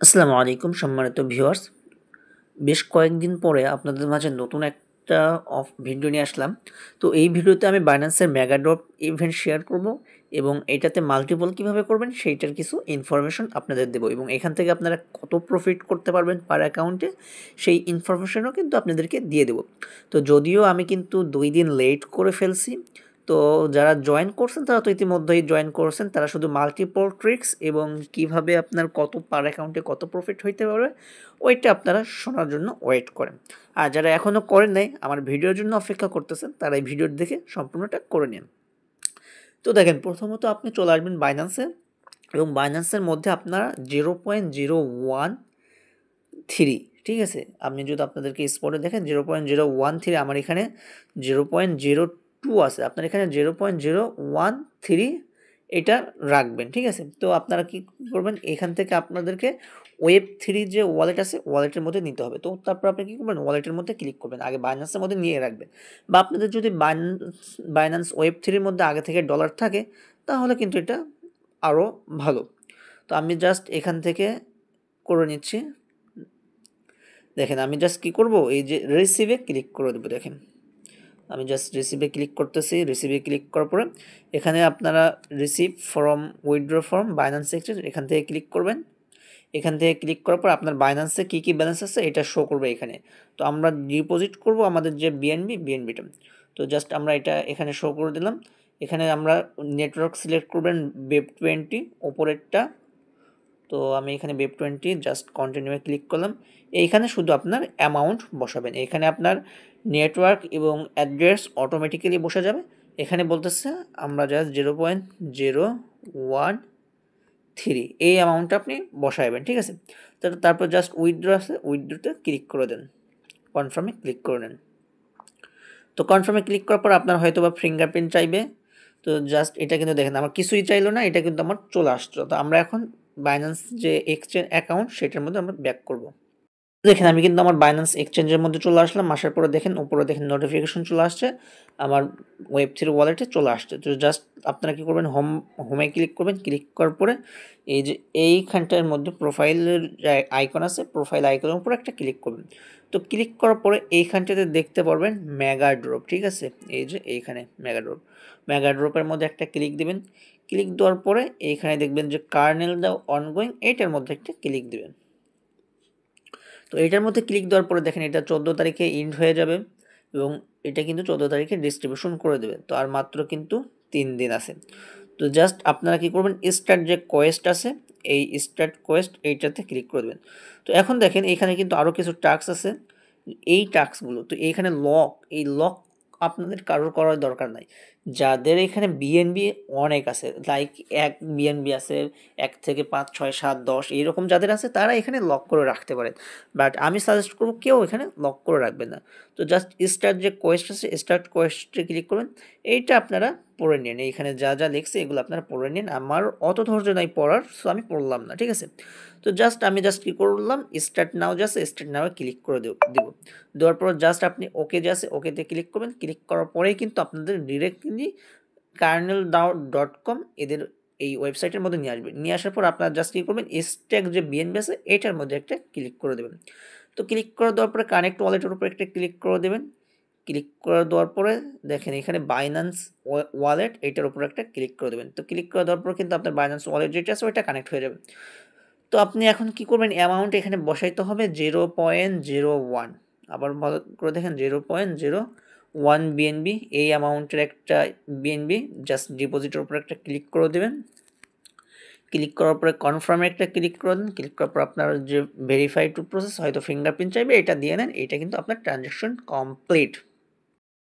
আসসালামু আলাইকুম সম্মানিত ভিউয়ার্স। বেশ কয়েকদিন পরে আপনাদের মাঝে নতুন একটা ভিডিও নিয়ে আসলাম। তো এই ভিডিওতে আমি বাইন্যান্সের মেগা ড্রপ ইভেন্ট শেয়ার করব এবং এটাতে মাল্টিপল কিভাবে করবেন সেইটার কিছু ইনফরমেশন আপনাদের দেব এবং এখান থেকে আপনারা কত প্রফিট করতে পারবেন পার অ্যাকাউন্টে সেই ইনফরমেশনও কিন্তু আপনাদেরকে দিয়ে দেব। তো যদিও আমি কিন্তু 2 দিন লেট করে ফেলছি। তো যারা জয়েন করছেন তারা তো ইতিমধ্যেই জয়েন করছেন। তারা শুধু মাল্টিপল ট্রিক্স এবং কিভাবে আপনার কত পার অ্যাকাউন্টে কত প্রফিট হইতে পারবে ওইটা আপনারা শোনার জন্য ওয়েট করেন। আর যারা এখনও করেন নাই আমার ভিডিওর জন্য অপেক্ষা করতেছেন তারা এই ভিডিওর দেখে সম্পূর্ণটা করে নিন। তো দেখেন প্রথমত আপনি চলে আসবেন বাইন্যান্সে এবং বাইন্যান্সের মধ্যে আপনারা 0.0113, ঠিক আছে? আপনি যদি আপনাদেরকে স্পটে দেখেন 0.013, আমার এখানে 0.02 আছে, আপনার এখানে 0.013 এটা রাখবেন, ঠিক আছে? তো আপনারা কি করবেন, এখান থেকে আপনাদেরকে ওয়েব 3 যে ওয়ালেট আছে ওয়ালেটের মধ্যে নিতে হবে। তো তারপর আপনি কি করবেন, ওয়ালেটের মধ্যে ক্লিক করবেন, আগে বাইন্যান্সের মধ্যে নিয়ে রাখবেন। বা আপনাদের যদি বাইন্যান্স ওয়েব 3 মধ্যে আগে থেকে ডলার থাকে তাহলে কিন্তু এটা আরও ভালো। তো আমি জাস্ট এখান থেকে করে নিচ্ছি। দেখেন আমি জাস্ট কী করব, এই যে রিসিভে ক্লিক করে দেবো। দেখেন আমি জাস্ট রিসিভে ক্লিক করতেছি। রিসিভে ক্লিক করার পরে এখানে আপনারা receive from withdraw from Binance exchange এখান থেকে ক্লিক করবেন। এখান থেকে ক্লিক করার পর আপনার বাইন্যান্সে কী কী ব্যালেন্স আছে এটা শো করবে এখানে। তো আমরা ডিপোজিট করব আমাদের যে বিএনবিটা। তো জাস্ট আমরা এটা এখানে শো করে দিলাম। এখানে আমরা নেটওয়ার্ক সিলেক্ট করবেন বেপ 20 ওপরেরটা। তো আমি এখানে বেপ 20 জাস্ট কন্টিনিউয়ে ক্লিক করলাম। এইখানে শুধু আপনার অ্যামাউন্ট বসাবেন। এখানে আপনার নেটওয়ার্ক এবং অ্যাড্রেস অটোমেটিক্যালি বসে যাবে। এখানে বলতেছে আমরা জাস্ট 0.013 এই অ্যামাউন্টটা আপনি বসাবেন, ঠিক আছে? তারপর জাস্ট উইথড্র আছে, উইথড্রতে ক্লিক করে দেন, কনফার্মে ক্লিক করে নেন। তো কনফার্মে ক্লিক করার পর আপনার হয়তো বা ফিঙ্গারপ্রিন্ট চাইবে। তো জাস্ট এটা কিন্তু দেখেন আমার কিছুই চাইলো না, এটা কিন্তু আমার চলে আসলো। তো আমরা এখন বাইন্যান্স যে এক্সচেঞ্জ অ্যাকাউন্ট সেটার মধ্যে আমরা ব্যাক করব। দেখেন আমি কিন্তু আমার বাইন্যান্স এক্সচেঞ্জের মধ্যে চলে আসলাম। আসার পরে দেখেন উপরে দেখেন নোটিফিকেশন চলে আসছে, আমার ওয়েব 3 ওয়ালেটে চলে আসছে। তো জাস্ট আপনারা কী করবেন, হোমে ক্লিক করবেন। ক্লিক করার পরে এই যে এইখানটার মধ্যে প্রোফাইলের যে আইকন আছে, প্রোফাইল আইকনের উপর একটা ক্লিক করবেন। তো ক্লিক করার পরে এইখানটাতে দেখতে পারবেন মেগা ড্রপ, ঠিক আছে? এই যে এইখানে মেগা ড্রপের মধ্যে একটা ক্লিক দিবেন। ক্লিক দেওয়ার পরে এইখানে দেখবেন যে কার্নেল দ্য অনগোয়িং, এইটার মধ্যে একটা ক্লিক দিবেন। তো এটার মধ্যে ক্লিক দেওয়ার পরে দেখেন এটা 14 তারিখে ইন্ড হয়ে যাবে এবং এটা কিন্তু 14 তারিখে ডিস্ট্রিবিউশন করে দেবে। তো আর মাত্র কিন্তু 3 দিন আছে। তো জাস্ট আপনারা কি করবেন, স্টার্ট যে কোয়েস্ট আছে এই স্টার্ট কোয়েস্ট এইটাতে ক্লিক করে দেবেন। তো এখন দেখেন এখানে কিন্তু আরও কিছু টাস্ক আছে। এই টাস্কগুলো তো এইখানে লক আপনাদের কারোর করার দরকার নাই। যাদের এখানে বিএনবি অনেক আছে, লাইক 1 বিএনবি আছে, 1 থেকে 5 6 7 10 এইরকম যাদের আছে তারা এখানে লক করে রাখতে পারেন। বাট আমি সাজেস্ট করব কেউ এখানে লক করে রাখবেন না। তো জাস্ট স্টার্ট যে কোয়েস্ট আছে স্টার্ট কোয়েস্টে ক্লিক করবেন। এইটা আপনারা পড়ে নিন, এইখানে যা যা লিখছে এগুলো আপনারা পড়ে নিন। আমার অত ধৈর্য নাই পড়ার, সো আমি পড়লাম না, ঠিক আছে? তো আমি জাস্ট কী করলাম, স্টার্ট নাও ক্লিক করে দিব। দেওয়ার পর জাস্ট আপনি ওকে যে আছে ওকেতে ক্লিক করবেন। ক্লিক করার পরেই কিন্তু আপনাদের ডিরেক্টলি kernel.com এদের এই ওয়েবসাইটের মধ্যে নিয়ে আসবে। নিয়ে আসার পর আপনারা জাস্ট কী করবেন, স্ট্যাক যে বিএনবি আছে এটার মধ্যে একটা ক্লিক করে দেবেন। তো ক্লিক করে দেওয়ার পরে কানেক্ট ওয়ালেটের উপর একটা ক্লিক করে দেবেন। ক্লিক করে দেওয়ার পরে দেখেন এখানে বাইন্যান্স ওয়ালেট এটার উপর একটা ক্লিক করে দেবেন। তো ক্লিক করে দেওয়ার পর কিন্তু আপনার বাইন্যান্স ওয়ালেট যেটা আছে ওইটা কানেক্ট হয়ে যাবে। তো আপনি এখন কি করবেন, অ্যামাউন্ট এখানে বসাইতে হবে 0.01। আবার ভালো করে দেখেন 0.01 বিএনবি এই অ্যামাউন্টের একটা বিএনবি জাস্ট ডিপোজিটের উপর একটা ক্লিক করে দেবেন। ক্লিক করার পরে কনফার্মে একটা ক্লিক করে দেন। ক্লিক করার পর আপনার যে ভেরিফাই টু প্রসেস হয়তো ফিঙ্গারপ্রিন্ট চাইবে, এটা দিয়ে নেন। এটা কিন্তু আপনার ট্রানজ্যাকশন কমপ্লিট।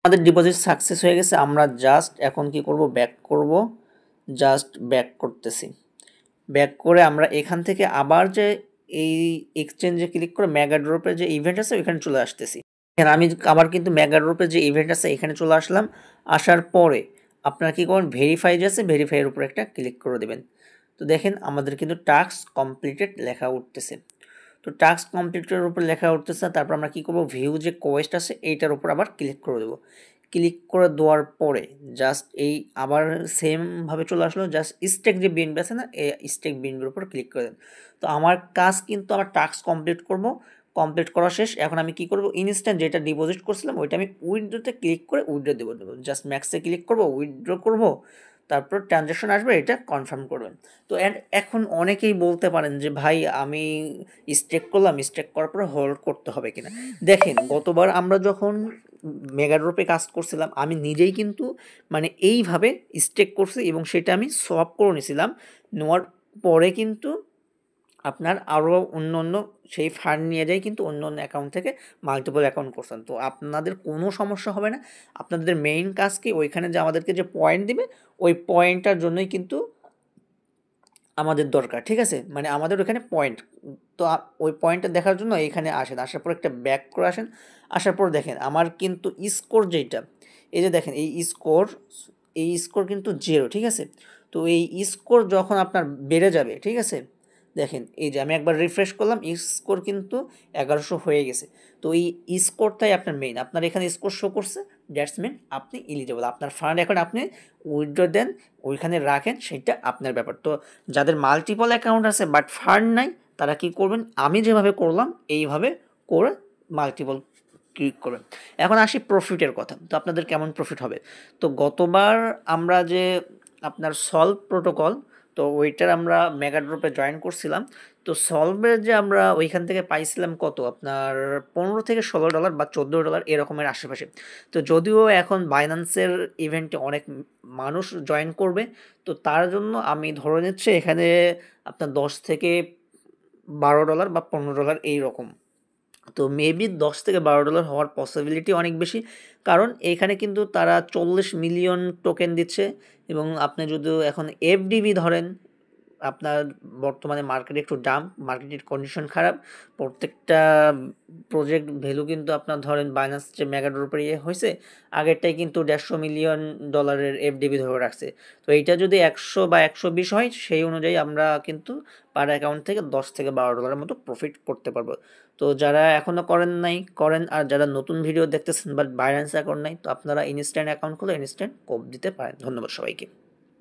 আমাদের ডিপোজিট সাকসেস হয়ে গেছে। আমরা জাস্ট এখন কি করব, ব্যাক করব। জাস্ট ব্যাক করতেছি। ব্যাক করে আমরা এখান থেকে আবার যে এই এক্সচেঞ্জে ক্লিক করে মেগা ড্রপের যে ইভেন্ট আছে ওইখানে চলে আসতেছি। এখানে আমি আবার কিন্তু মেগা ড্রপের যে ইভেন্ট আছে এখানে চলে আসলাম। আসার পরে আপনারা কী করবেন, ভেরিফাই যে আছে ভেরিফাইয়ের উপর একটা ক্লিক করে দেবেন। তো দেখেন আমাদের কিন্তু টাস্ক কমপ্লিটেড লেখা উঠতেছে। তো টাস্ক কমপ্লিটের উপর লেখা উঠতেছে। তারপর আমরা কী করবো, ভিউ যে কোয়েস্ট আছে এইটার উপর আবার ক্লিক করে দেবো। ক্লিক করে দেওয়ার পরে জাস্ট এই আবার সেমভাবে চলে আসলো, জাস্ট স্টেক যে বিএনবি আছে না, এই স্টেক বিএনবির উপর ক্লিক করে দেন। তো আমার কাজ কিন্তু আমার টাস্ক কমপ্লিট করব, কমপ্লিট করা শেষ। এখন আমি কি করব, ইনস্ট্যান্ট যেটা ডিপোজিট করছিলাম ওইটা আমি উইথড্রোতে ক্লিক করে উইথড্রো দেবো, জাস্ট ম্যাক্সে ক্লিক করব, উইথড্রো করব, তারপর ট্রানজ্যাকশন আসবে, এটা কনফার্ম করবেন। তো এখন অনেকেই বলতে পারেন যে ভাই আমি স্টেক করলাম, স্টেক করার পরে হোল্ড করতে হবে কিনা। দেখেন গতবার আমরা যখন মেগাড্রপে কাজ করছিলাম আমি নিজেই কিন্তু মানে এইভাবে স্টেক করছি এবং সেটা আমি সোয়াপ করে নিয়েছিলাম। নেওয়ার পরে কিন্তু আপনার আরও অন্য অন্য সেই ফান্ড নিয়ে যাই কিন্তু অন্য অন্য অ্যাকাউন্ট থেকে মাল্টিপল অ্যাকাউন্ট করছেন, তো আপনাদের কোনো সমস্যা হবে না। আপনাদের মেইন কাজ কি, ওইখানে যে আমাদেরকে যে পয়েন্ট দিবে ওই পয়েন্টটার জন্যই কিন্তু আমাদের দরকার, ঠিক আছে, মানে আমাদের ওখানে পয়েন্ট। তো ওই পয়েন্টটা দেখার জন্য এইখানে আসেন, আসার পর একটা ব্যাক করে আসেন, আসার পর দেখেন আমার কিন্তু স্কোর যেইটা, এই যে দেখেন এই স্কোর কিন্তু 0, ঠিক আছে। তো এই স্কোর যখন আপনার বেড়ে যাবে, ঠিক আছে, দেখেন এই যে আমি একবার রিফ্রেশ করলাম, স্কোর কিন্তু 1100 হয়ে গেছে। তো এই স্কোরটাই আপনার মেইন, আপনার এখানে স্কোর শো করছে, দ্যাটস মিন আপনি এলিজেবল, আপনার ফান্ড এখন আপনি উইথড্র দেন, ওইখানে রাখেন, সেটা আপনার ব্যাপার। তো যাদের মাল্টিপল অ্যাকাউন্ট আছে বাট ফান্ড নাই, তারা কি করবেন, আমি যেভাবে করলাম এইভাবে করে মাল্টিপল ক্লিক করবেন। এখন আসি প্রফিটের কথা, তো আপনাদের কেমন প্রফিট হবে। তো গতবার আমরা যে আপনার সলভ প্রোটোকল, তো ওইটার আমরা মেগাড্রপে জয়েন করছিলাম। তো সলভের যে আমরা ওইখান থেকে পাইছিলাম কত, আপনার $15 থেকে $16 বা $14 এরকমের আশেপাশে। তো যদিও এখন বাইন্যান্সের ইভেন্টে অনেক মানুষ জয়েন করবে, তো তার জন্য আমি ধরে নিচ্ছি এখানে আপনার $10 থেকে $12 বা $15 এইরকম। তো মেবি $10 থেকে $12 হওয়ার পসিবিলিটি অনেক বেশি, কারণ এখানে কিন্তু তারা 40 মিলিয়ন টোকেন দিচ্ছে। এবং আপনি যদি এখন এফডিবি ধরেন, আপনার বর্তমানে মার্কেটে একটু মার্কেটের কন্ডিশন খারাপ, প্রত্যেকটা প্রজেক্ট ভ্যালু কিন্তু আপনার ধরেন বাইন্যান্স যে মেগাড্রপের হয়েছে আগেরটাই কিন্তু $150 এফডিবি ধরে রাখছে। তো এইটা যদি 100 বা 120 হয় সেই অনুযায়ী আমরা কিন্তু পার অ্যাকাউন্ট থেকে $10 থেকে $12 মতো প্রফিট করতে পারবো। তো যারা এখনও করেন নাই করেন, আর যারা নতুন ভিডিও দেখতেছেন বাট বাইন্যান্স অ্যাকাউন্ট নাই, তো আপনারা ইনস্ট্যান্ট অ্যাকাউন্ট খুলে ইনস্ট্যান্ট কোপ দিতে পারেন। ধন্যবাদ সবাইকে।